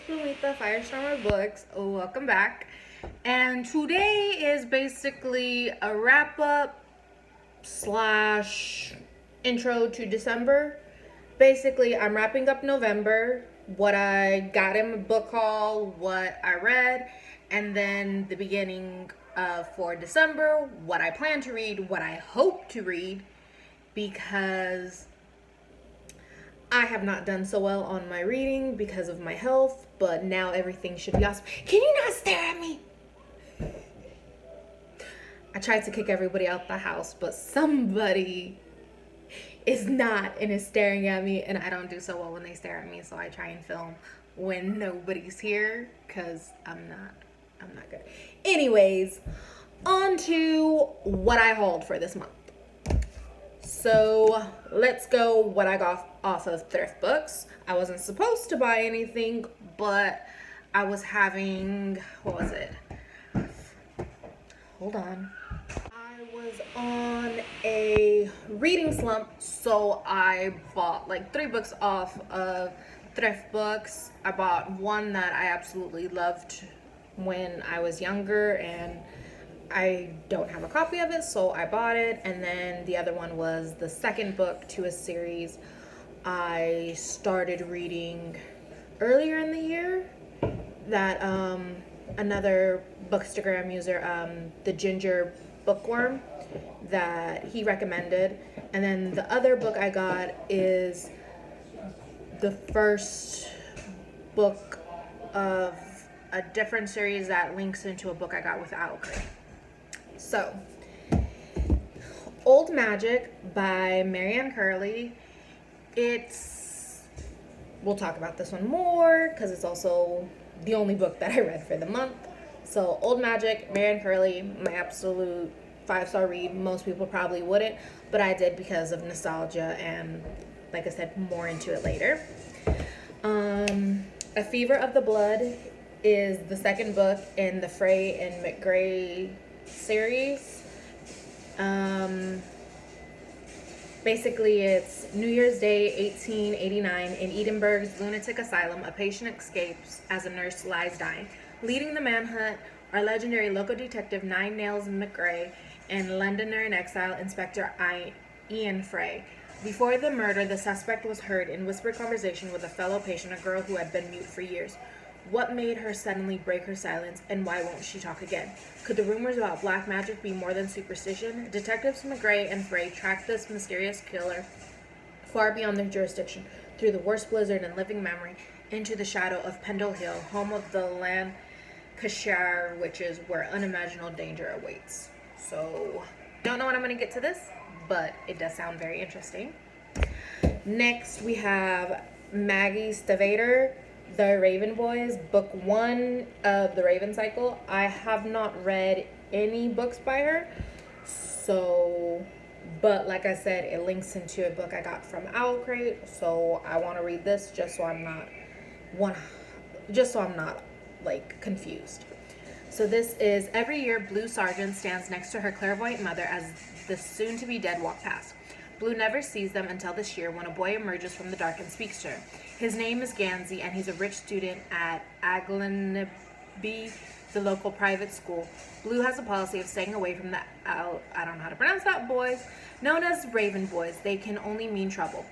Louisa Firestormer Books. Welcome back. And today is basically a wrap up slash intro to December. Basically, I'm wrapping up November, what I got in my book haul, what I read, and then the beginning for December, what I plan to read, what I hope to read, because I have not done so well on my reading because of my health, but now everything should be awesome. Can you not stare at me? I tried to kick everybody out the house, but somebody is not and is staring at me, and I don't do so well when they stare at me, so I try and film when nobody's here because I'm not good. Anyways, on to what I hauled for this month. So let's go what I got off of Thrift Books. I wasn't supposed to buy anything, but I was having, what was it? Hold on. I was on a reading slump, so I bought like 3 books off of Thrift Books. I bought one that I absolutely loved when I was younger, and I don't have a copy of it, so I bought it. And then the other one was the second book to a series I started reading earlier in the year that another Bookstagram user, the Ginger Bookworm, that he recommended. And then the other book I got is the first book of a different series that links into a book I got with Owl Crate. So, Old Magic by Marianne Curley. We'll talk about this one more because it's also the only book that I read for the month. So, Old Magic, Marianne Curley, my absolute 5-star read. Most people probably wouldn't, but I did because of nostalgia and, like I said, more into it later. A Fever of the Blood is the second book in the Frey and McGray series. Basically, it's New Year's Day, 1889, in Edinburgh's lunatic asylum. A patient escapes as a nurse lies dying. Leading the manhunt are legendary local detective Nine Nails McRae and Londoner in exile Inspector Ian Frey. Before the murder, the suspect was heard in whispered conversation with a fellow patient, a girl who had been mute for years. What made her suddenly break her silence, and why won't she talk again? Could the rumors about black magic be more than superstition? Detectives McGray and Frey track this mysterious killer far beyond their jurisdiction, through the worst blizzard in living memory, into the shadow of Pendle Hill, home of the Lancashire witches, where unimaginable danger awaits. So, don't know when I'm going to get to this, but it does sound very interesting. Next, we have Maggie Stavater, The Raven Boys, book 1 of the Raven Cycle. I have not read any books by her, but like I said, it links into a book I got from Owl Crate, so I want to read this just so I'm not like confused. So this is every year Blue Sargent stands next to her clairvoyant mother as the soon-to-be dead walk past. Blue never sees them until this year when a boy emerges from the dark and speaks to her. His name is Gansey, and he's a rich student at Aglanby, the local private school. Blue has a policy of staying away from the I don't know how to pronounce that, boys, known as Raven Boys. They can only mean trouble.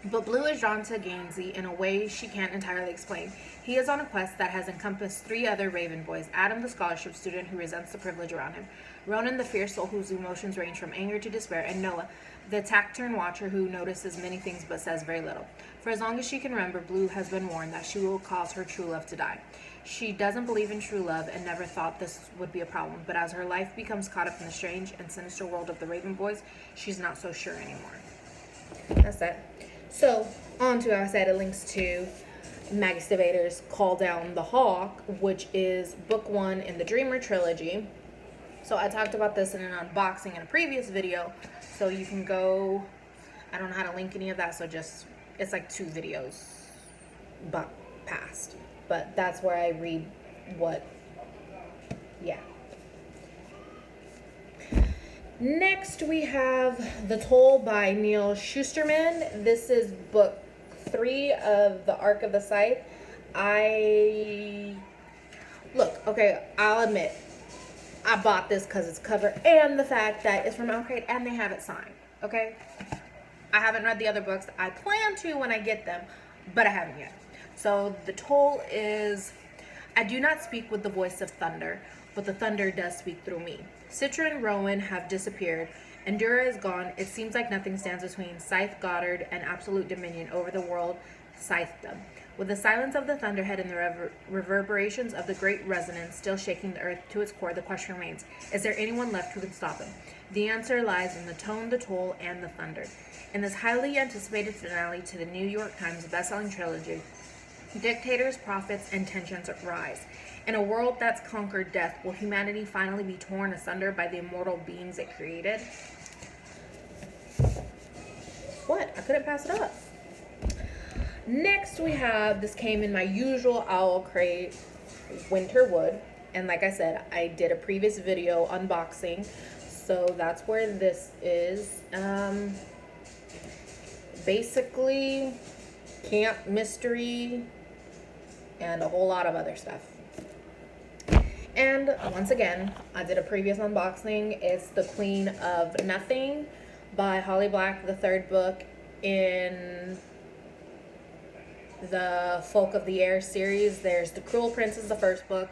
But Blue is drawn to Gansey in a way she can't entirely explain. He is on a quest that has encompassed 3 other Raven Boys: Adam, the scholarship student who resents the privilege around him; Ronan, the fierce soul whose emotions range from anger to despair; and Noah, the taciturn watcher who notices many things but says very little. For as long as she can remember, Blue has been warned that she will cause her true love to die. She doesn't believe in true love and never thought this would be a problem, but as her life becomes caught up in the strange and sinister world of the Raven Boys, she's not so sure anymore. That's that. So, on to, I said, it links to Maggie Stavater's Call Down the Hawk, which is book 1 in the Dreamer trilogy. So I talked about this in an unboxing in a previous video, so you can go, I don't know how to link any of that, so it's like 2 videos past, but that's where I read yeah. Next, we have The Toll by Neil Schusterman. This is book 3 of the Arc of the Scythe. Look, okay, I'll admit, I bought this because it's cover and the fact that it's from Outcrate and they have it signed, okay? I haven't read the other books. I plan to when I get them, but I haven't yet. So the toll is, I do not speak with the voice of thunder, but the thunder does speak through me. Citra and Rowan have disappeared. Endura is gone. It seems like nothing stands between Scythe Goddard and absolute dominion over the world Scythedom. With the silence of the thunderhead and the reverberations of the great resonance still shaking the earth to its core, the question remains, is there anyone left who can stop him? The answer lies in the tone, the toll, and the thunder. In this highly anticipated finale to the New York Times bestselling trilogy, dictators, prophets, and tensions rise. In a world that's conquered death, will humanity finally be torn asunder by the immortal beings it created? What? I couldn't pass it up. Next we have, this came in my usual owl crate, Winterwood. And like I said, I did a previous video unboxing. So that's where this is. Basically, camp mystery and a whole lot of other stuff. And once again, I did a previous unboxing. It's The Queen of Nothing by Holly Black, the third book in the Folk of the Air series. There's The Cruel Prince is the first book,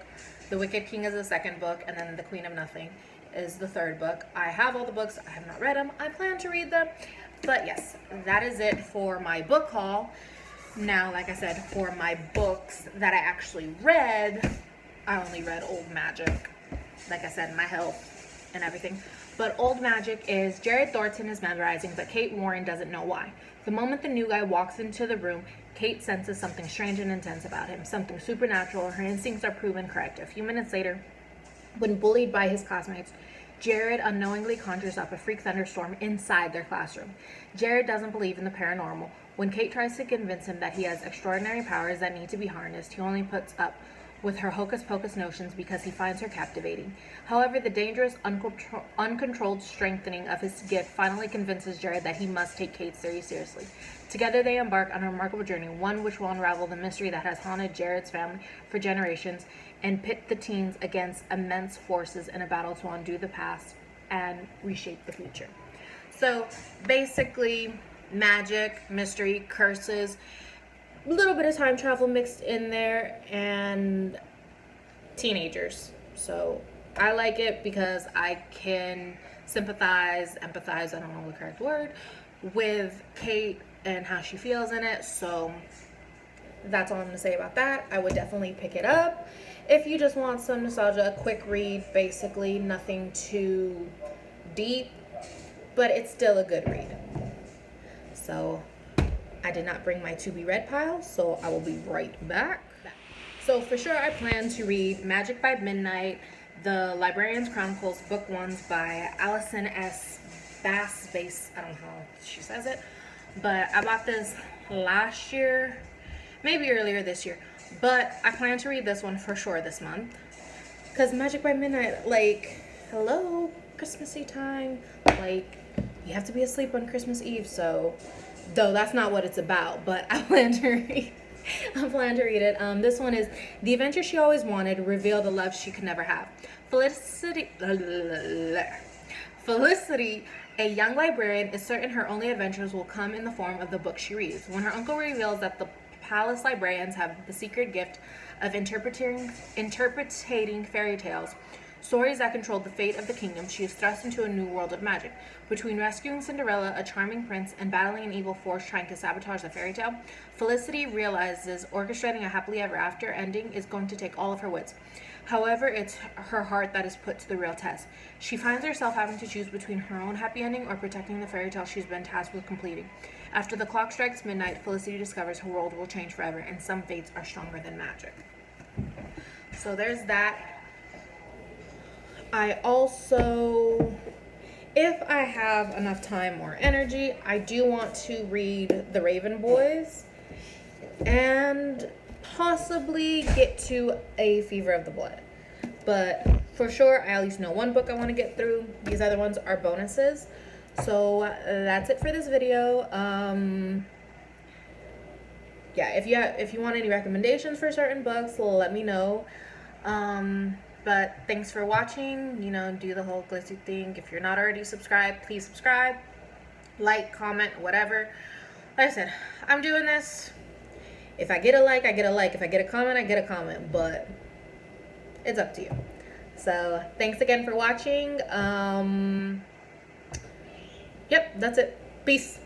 The Wicked King is the second book, and then The Queen of Nothing is the third book. I have all the books. I have not read them. I plan to read them. But yes, that is it for my book haul. Now, like I said, for my books that I actually read, I only read Old Magic. Like I said, my health and everything. But Old Magic is Jared Thornton is memorizing, but Kate Warren doesn't know why. The moment the new guy walks into the room, Kate senses something strange and intense about him, something supernatural. Her instincts are proven correct. A few minutes later, when bullied by his classmates, Jared unknowingly conjures up a freak thunderstorm inside their classroom. Jared doesn't believe in the paranormal. When Kate tries to convince him that he has extraordinary powers that need to be harnessed, he only puts up with her hocus-pocus notions because he finds her captivating. However, the dangerous, uncontrolled strengthening of his gift finally convinces Jared that he must take Kate seriously. Together they embark on a remarkable journey, one which will unravel the mystery that has haunted Jared's family for generations and pit the teens against immense forces in a battle to undo the past and reshape the future. So basically, magic, mystery, curses, a little bit of time travel mixed in there, and teenagers. So I like it because I can empathize, I don't know the correct word, with Kate and how she feels in it. So that's all I'm gonna say about that. I would definitely pick it up if you just want some nostalgia, a quick read, basically nothing too deep, but it's still a good read. So I did not bring my to be read pile, so I will be right back. So for sure I plan to read Magic by Midnight, The Librarian's Chronicles, Book 1s by Allison S. Bass, I don't know how she says it, but I bought this last year, maybe earlier this year, but I plan to read this one for sure this month, because Magic by Midnight, like, hello, Christmassy time, like, you have to be asleep on Christmas Eve, so, though that's not what it's about, but I plan to read it. This one is The Adventure She Always Wanted, Reveal the Love She Could Never Have. Felicity, a young librarian, is certain her only adventures will come in the form of the book she reads. When her uncle reveals that the palace librarians have the secret gift of interpreting fairy tales, stories that control the fate of the kingdom, she is thrust into a new world of magic. Between rescuing Cinderella, a charming prince, and battling an evil force trying to sabotage the fairy tale, Felicity realizes orchestrating a happily ever after ending is going to take all of her wits. However, it's her heart that is put to the real test. She finds herself having to choose between her own happy ending or protecting the fairy tale she's been tasked with completing. After the clock strikes midnight, Felicity discovers her world will change forever, and some fates are stronger than magic. So there's that. I also, if I have enough time or energy, I do want to read The Raven Boys and possibly get to A Fever of the Blood. But for sure, I at least know one book I want to get through. These other ones are bonuses. So that's it for this video. yeah, if you want any recommendations for certain books, let me know. But thanks for watching. You know, do the whole glitzy thing. If you're not already subscribed, please subscribe, like, comment, whatever. Like I said, I'm doing this. If I get a like, I get a like. If I get a comment, I get a comment. But it's up to you. So thanks again for watching. Yep, that's it. Peace.